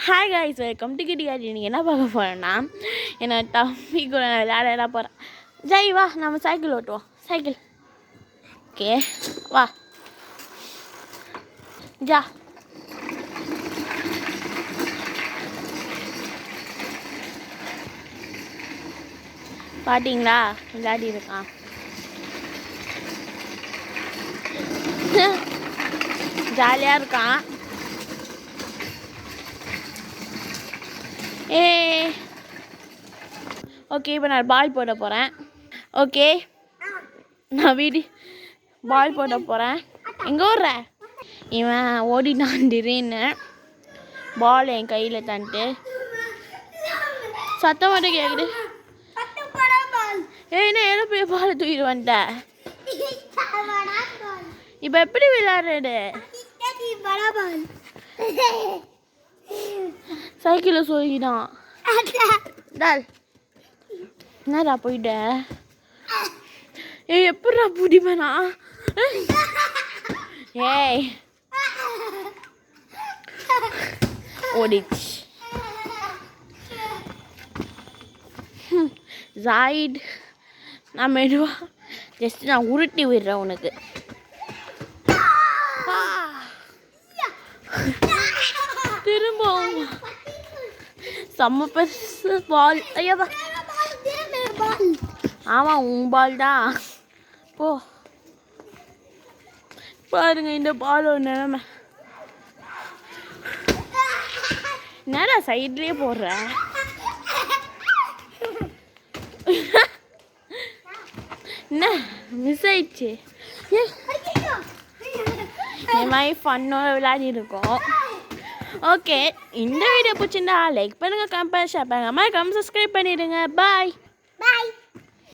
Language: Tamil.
ஹாய் காய்ஸ், வெல்கம் டு கிட்டி காட்டி. நீங்கள் என்ன பார்க்க போகிறேன்னா, என்னை தம்பி கூட நான் விளையாட போகிறேன். ஜெய் வா, நம்ம சைக்கிள் ஓட்டுவோம். சைக்கிள் ஓகே வா ஜா. பார்த்தீங்களா, விளையாடி இருக்கான். ஜாலியாக இருக்கான். ஓகே, இப்போ நான் பால் போட போகிறேன். ஓகே, நான் பால் போட போகிறேன். எங்கே ஓடுறேன்? இவன் ஓடினான் திடீர்னு. பால் என் கையில் தந்துட்டு சத்தம் மட்டும் கேட்குது. என்ன பெரிய பால் தூக்கிட்டு வந்துட்டேன். இப்போ எப்படி விளையாடுறது? சைக்கிளில் சொல்லிதான் என்னடா போயிட்ட? எப்படா பிடிப்பேனா? ஏய் ஓடிச்சு. ஜாயிட், நான் மெதுவா ஜஸ்ட் நான் உருட்டி விடுறேன் உனக்கு. திரும்பவும் செம்ம பெருசு பால். ஐயாவா, ஆமாம் உன் பால் தான். போ பாருங்க இந்த பாலோட நிலைமை. என்னடா சைட்லேயே போடுற? என்ன மிஸ் ஆயிடுச்சு? இந்த மாதிரி ஃபன்னோட விளையாடி இருக்கோம். ஓகே, இந்த வீடியோ பிடிச்சிருந்தா லைக் பண்ணுங்கள், கமெண்ட் ஷேர் பண்ணுங்கள், மறக்காம சப்ஸ்கிரைப் பண்ணிடுங்க. பாய்.